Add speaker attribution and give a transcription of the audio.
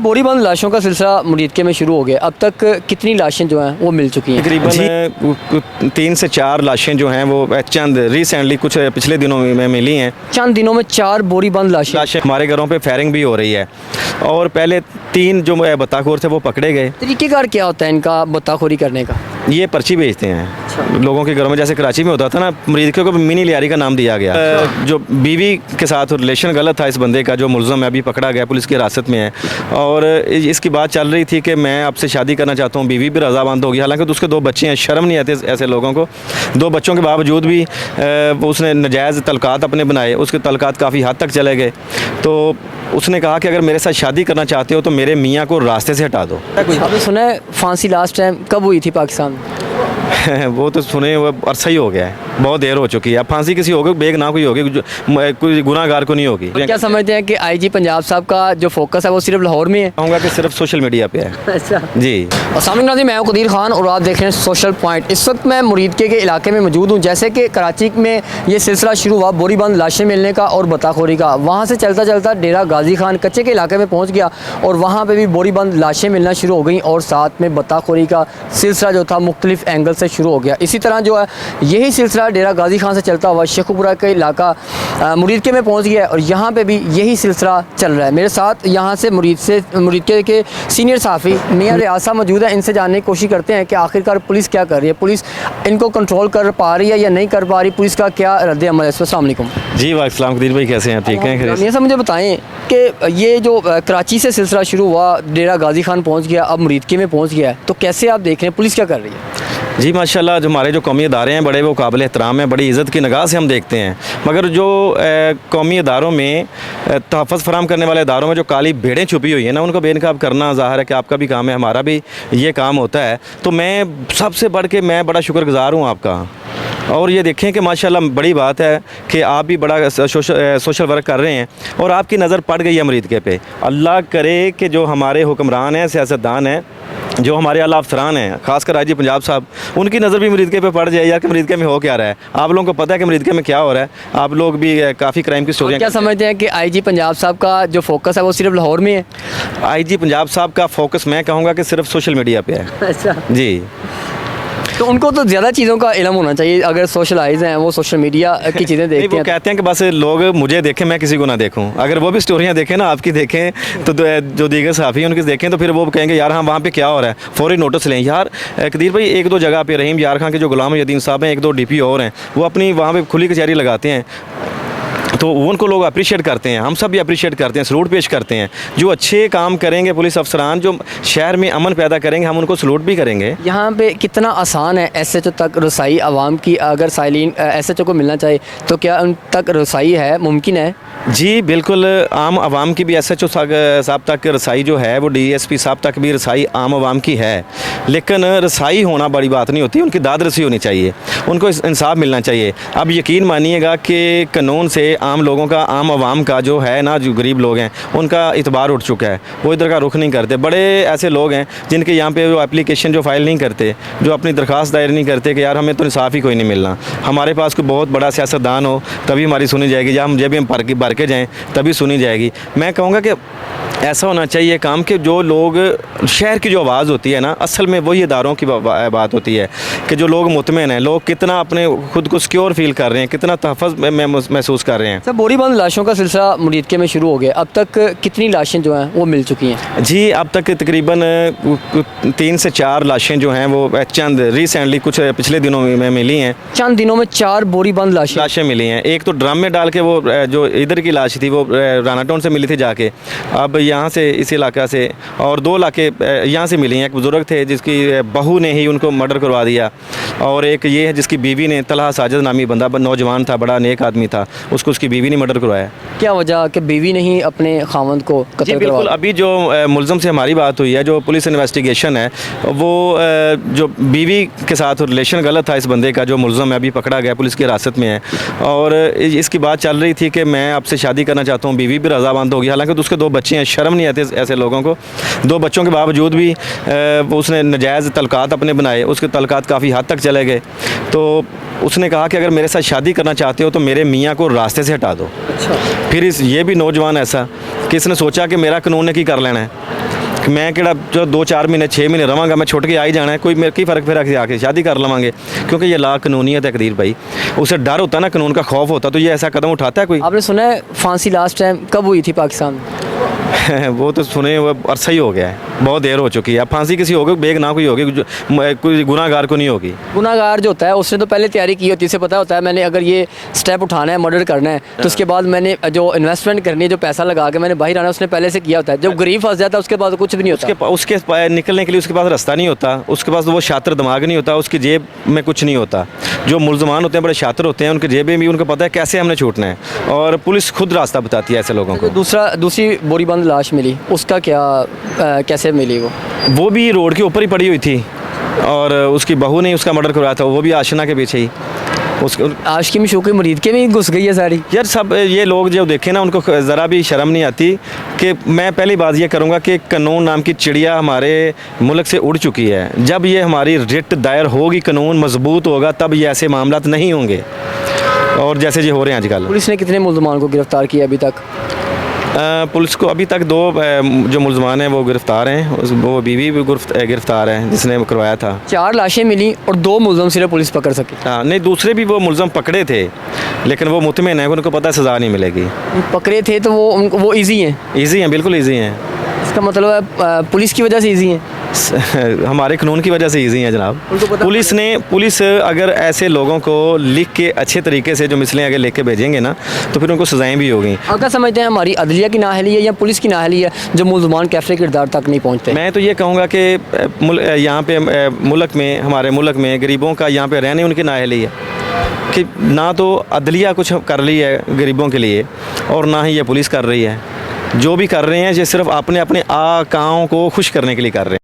Speaker 1: बोरीबंद लाशों का सिलसिला मुरीदके में शुरू हो गया। अब तक कितनी लाशें जो हैं वो मिल चुकी हैं?
Speaker 2: तकरीबन 3 से 4 लाशें जो हैं वो चंद रिसेंटली कुछ पिछले दिनों में मिली हैं।
Speaker 1: चंद दिनों में 4 बोरीबंद लाशें।
Speaker 2: हमारे घरों पे फायरिंग भी हो रही है और पहले 3 जो बत्ताखोर थे वो पकड़े गए।
Speaker 1: तरीक़ेकार क्या होता है इनका बत्ताखोरी करने का?
Speaker 2: ये पर्ची भेजते हैं लोगों के घरों में, जैसे कराची में होता था ना, मुरीदके को मिनी लियारी का नाम दिया गया। जो बीवी के साथ रिलेशन गलत था इस बंदे का, जो मुलज़म है, अभी पकड़ा गया, पुलिस की हिरासत में है। और इसकी बात चल रही थी कि मैं आपसे शादी करना चाहता हूँ, बीवी भी रज़ामंद होगी। हालांकि तो उसके 2 बच्चे हैं, शर्म नहीं आती ऐसे लोगों को। 2 बच्चों के बावजूद भी उसने नाजायज़ तलकात अपने बनाए, उसके तलकात काफ़ी हद तक चले गए। तो उसने कहा कि अगर मेरे साथ शादी करना चाहते हो तो मेरे मियाँ को रास्ते से हटा दो।
Speaker 1: आपने सुना है फांसी लास्ट टाइम कब हुई थी पाकिस्तान में?
Speaker 2: वो तो सुने, वो अरसा ही हो गया है, बहुत देर हो चुकी है। अब फांसी किसी होगी, बेगुनाह कोई होगी, कोई गुनाहगार को नहीं होगी।
Speaker 1: क्या समझते हैं कि आईजी पंजाब साहब का जो फोकस है वो सिर्फ लाहौर में है?
Speaker 2: कहूँगा कि सिर्फ सोशल मीडिया पे है।
Speaker 1: अच्छा
Speaker 2: जी।
Speaker 1: अस्सलाम वालेकुम, मैं हूं कदीर खान और आप देख रहे हैं सोशल पॉइंट। इस वक्त मैं मुरीदके के इलाके में मौजूद हूं। जैसे कि कराची में ये सिलसिला शुरू हुआ बोरीबंद लाशें मिलने का और बत्ताखोरी का, वहाँ से चलता चलता डेरा गाजी खान कच्चे के इलाके में पहुँच गया और वहाँ पर भी बोरीबंद लाशें मिलना शुरू हो गई और साथ में बत्ताखोरी का सिलसिला जो था मुख्तलिफ एंगल से शुरू हो गया। इसी तरह जो है यही सिलसिला डेरा गाजी खान से चलता हुआ शेखुपुरा के इलाका मुरीदके में पहुंच गया और यहाँ पे भी यही सिलसिला चल रहा है। मेरे साथ यहाँ से मुरीदके के सीनियर सहाफ़ी मियां रियाज साहब मौजूद है। इनसे जानने की कोशिश करते हैं कि आखिरकार पुलिस क्या कर रही है, पुलिस इनको कंट्रोल कर पा रही है या नहीं कर पा रही, पुलिस का क्या रद्द अमल है इस पर। अस्सलाम वालेकुम।
Speaker 2: जी वालेकुम, कदीर भाई कैसे हैं? ठीक हैं?
Speaker 1: मियां साहब मुझे बताएं कि ये जो कराची से सिलसिला शुरू हुआ, डेरा गाजी खान पहुँच गया, अब मुरीदके में पहुँच गया है, तो कैसे आप देख रहे हैं, पुलिस क्या कर रही है?
Speaker 2: जी माशाल्लाह, जो हमारे जो कौमी अदारे हैं बड़े वो काबिल एहतराम हैं, बड़ी इज़्ज़त की निगाह से हम देखते हैं। मगर जो कौमी अदारों में तहफ़्फ़ुज़ फराहम करने वाले अदारों में जो काली भेड़ें छुपी हुई हैं ना, उनको बेनकाब करना ज़ाहिर है कि आपका भी काम है, हमारा भी ये काम होता है। तो मैं सबसे बढ़ के मैं बड़ा शुक्रगुज़ार हूँ आपका। और ये देखें कि माशाल्लाह बड़ी बात है कि आप भी बड़ा सोशल वर्क कर रहे हैं और आपकी नज़र पड़ गई है मुरीदके पे। अल्लाह करे कि जो हमारे हुक्मरान हैं, सियासतदान हैं, जो हमारे आला अफसरान हैं, खासकर आईजी पंजाब साहब, उनकी नज़र भी मुरीदके पे पड़ जाए यार कि मुरीदके में हो क्या रहा है। आप लोगों को पता है कि मुरीदके में क्या हो रहा है, आप लोग भी काफ़ी क्राइम की स्टोरियाँ।
Speaker 1: क्या समझते हैं कि आईजी पंजाब साहब का जो फोकस है वो सिर्फ लाहौर में है?
Speaker 2: आईजी पंजाब साहब का फोकस मैं कहूँगा कि सिर्फ सोशल मीडिया पे है।
Speaker 1: अच्छा
Speaker 2: जी।
Speaker 1: तो उनको तो ज़्यादा चीज़ों का इल्म होना चाहिए। अगर सोशलाइज हैं वो सोशल मीडिया की चीज़ें देखते
Speaker 2: वो
Speaker 1: हैं,
Speaker 2: कहते हैं कि बस लोग मुझे देखें, मैं किसी को ना देखूं। अगर वो भी स्टोरियां देखें ना, आपकी देखें तो जो दीगर सहाफ़ी उनकी देखें तो फिर वो कहेंगे यार हाँ वहाँ पे क्या हो रहा है, फ़ौरी नोटिस लें। यार कदीर भाई 1-2 जगह पे रहीम यार खान के जो गुलाम यदीन साहब हैं, 1-2 DP और हैं, वो अपनी वहाँ पर खुली कचहरी लगाते हैं तो उनको लोग अप्रिशिएट करते हैं, हम सब भी अप्रिशिएट करते हैं, सलूट पेश करते हैं। जो अच्छे काम करेंगे पुलिस अफसरान, जो शहर में अमन पैदा करेंगे, हम उनको सलूट भी करेंगे।
Speaker 1: यहाँ पे कितना आसान है SHO तक रसाई आवाम की? अगर साइलिन SHO को मिलना चाहिए तो क्या उन तक रसाई है, मुमकिन है?
Speaker 2: जी बिल्कुल, आम आवाम की भी SHO साहब तक रसाई जो है, वो DSP साहब तक भी रसाई आम आवाम की है। लेकिन रसाई होना बड़ी बात नहीं होती, उनकी दाद रसी होनी चाहिए, उनको इंसाफ मिलना चाहिए। अब यकीन मानिएगा कि कानून से आम लोगों का, आम आवाम का जो है ना, जो गरीब लोग हैं उनका इतबार उठ चुका है, वो इधर का रुख नहीं करते। बड़े ऐसे लोग हैं जिनके यहाँ पे वो एप्लीकेशन जो फ़ाइल नहीं करते, जो अपनी दरख्वास्त दायर नहीं करते कि यार हमें तो इंसाफ ही कोई नहीं मिलना। हमारे पास कोई बहुत बड़ा सियासतदान हो तभी हमारी सुनी जाएगी, या हम जब भी हम भर के जाएँ तभी सुनी जाएगी। मैं कहूँगा कि ऐसा होना चाहिए काम कि जो लोग, शहर की जो आवाज़ होती है ना, असल में वही इदारों की बात होती है कि जो लोग मुतमईन हैं, लोग कितना अपने खुद को सिक्योर फील कर रहे हैं, कितना तहफ़्फ़ुज़ महसूस कर रहे हैं।
Speaker 1: सर बोरीबंद लाशों का सिलसिला मुरीदके में शुरू हो गया। अब तक कितनी लाशें जो हैं वो मिल चुकी हैं? जी
Speaker 2: अब तक तकरीबन 3 से 4 लाशें जो हैं वो चंद रिसेंटली कुछ पिछले दिनों में मिली हैं।
Speaker 1: चंद दिनों में 4 बोरीबंद लाशें मिली
Speaker 2: हैं। एक तो ड्रम में डाल के वो जो इधर की लाश थी वो राना टाउन से मिली थी जाके, अब यहाँ से इस इलाका से, और 2 इलाके यहाँ से मिली हैं। एक बुज़ुर्ग थे जिसकी बहू ने ही उनको मर्डर करवा दिया, और एक ये है जिसकी बीवी ने, तलहा साजिद नामी बंदा, नौजवान था, बड़ा नेक आदमी था, उसको उसकी बीवी ने मर्डर करवाया।
Speaker 1: क्या वजह कि बीवी ने ही अपने खावंद को कत्ल करवाया?
Speaker 2: बिल्कुल, अभी जो मुलज़म से हमारी बात हुई है, जो पुलिस इन्वेस्टिगेशन है, वो जो बीवी के साथ रिलेशन गलत था इस बंदे का, जो मुलज़म है, अभी पकड़ा गया, पुलिस की हिरासत में है। और इसकी बात चल रही थी कि मैं आपसे शादी करना चाहता हूँ, बीवी भी रज़ामंद होगी। हालांकि तो उसके 2 बच्चे हैं, शर्म नहीं आती ऐसे लोगों को। 2 बच्चों के बावजूद भी उसने नाजायज़ तलकात अपने बनाए, उसके तलकात काफ़ी हद तक चले गए। तो उसने कहा कि अगर मेरे साथ शादी करना चाहते हो तो मेरे मियाँ को रास्ते से हटा दो। फिर ये भी नौजवान ऐसा कि इसने सोचा कि मेरा कानून ने की कर लेना है कि मैं किड़ा जो 2-4 महीने 6 महीने रवांगा, मैं छुट के आ ही जाना है, कोई मेरे की फ़र्क फिर आके शादी कर लवांगे, क्योंकि ये ला कानूनीयत है कदीर भाई। उसे डर होता ना, कानून का खौफ होता, तो ये ऐसा कदम उठाता है कोई।
Speaker 1: आपने सुना है फांसी लास्ट टाइम कब हुई थी पाकिस्तान में?
Speaker 2: वो तो सुने, वो अरसा ही हो गया है, बहुत देर हो चुकी है। अब फांसी किसी होगी, बेगुनाह कोई होगी, कोई गुनाहगार को नहीं होगी।
Speaker 1: गुनाहगार जो होता है उसने तो पहले तैयारी की होती है, उसे पता होता है मैंने अगर ये स्टेप उठाना है, मर्डर करना है, तो उसके बाद मैंने जो इन्वेस्टमेंट करनी है, जो पैसा लगा के मैंने बाहर आना है, उसने पहले से किया होता है। जब गरीब फंस जाता है उसके बाद कुछ भी नहीं होता।
Speaker 2: उसके निकलने के लिए उसके पास रास्ता नहीं होता, उसके पास वो शातिर दिमाग नहीं होता, उसकी जेब में कुछ नहीं होता। जो मुलजमान होते हैं बड़े शातिर होते हैं, उनकी जेबें भी उनको पता है कैसे हमने छूटना है, और पुलिस खुद रास्ता बताती है ऐसे लोगों को।
Speaker 1: दूसरी बोरीबंद लाश मिली, उसका क्या कैसे मिली?
Speaker 2: वो भी रोड के ऊपर ही पड़ी हुई थी, और उसकी बहू ने उसका मर्डर करवाया था, वो भी आशना के पीछे ही।
Speaker 1: आशिकी में शौकी मुरीद के में घुस गई है सारी।
Speaker 2: यार सब ये लोग जो देखें ना, उनको ज़रा भी शर्म नहीं आती। कि मैं पहली बात ये करूँगा कि कानून नाम की चिड़िया हमारे मुल्क से उड़ चुकी है। जब ये हमारी रिट दायर होगी, कानून मजबूत होगा, तब ये ऐसे मामलात नहीं होंगे, और जैसे ये हो रहे हैं आजकल।
Speaker 1: पुलिस ने कितने मुल्ज़मान को गिरफ्तार किया अभी तक?
Speaker 2: पुलिस को अभी तक 2 जो मुलजमान हैं वो गिरफ़्तार हैं। वो बीवी भी गिरफ़्तार है जिसने करवाया था।
Speaker 1: 4 लाशें मिली और 2 मुलज़म सिर्फ पुलिस पकड़ सकी।
Speaker 2: हाँ, नहीं, दूसरे भी वो मुलज़म पकड़े थे, लेकिन वो मुतमिन है, उनको पता है सज़ा नहीं मिलेगी।
Speaker 1: पकड़े थे तो वो ईजी हैं?
Speaker 2: ईजी हैं, बिल्कुल ईजी हैं।
Speaker 1: इसका मतलब है पुलिस की वजह से ईजी हैं?
Speaker 2: हमारे कानून की वजह से ईजी हैं जनाब। पुलिस अगर ऐसे लोगों को लिख के अच्छे तरीके से जो मिसलें अगर लिख के भेजेंगे ना, तो फिर उनको सज़ाएँ भी होगी।
Speaker 1: आप क्या समझते हैं, हमारी अदलिया की नाअहली है या पुलिस की नाअहली है जो मुल्ज़मान कैफ़े किरदार तक नहीं पहुँचते?
Speaker 2: मैं तो ये कहूँगा कि यहाँ पे मुल्क में, हमारे मुल्क में गरीबों का यहाँ पे रहने उनकी नाअहली है कि ना तो अदलिया कुछ कर रही है गरीबों के लिए, और ना ही ये पुलिस कर रही है। जो भी कर रहे हैं ये सिर्फ अपने आकाओं को खुश करने के लिए कर रहे हैं।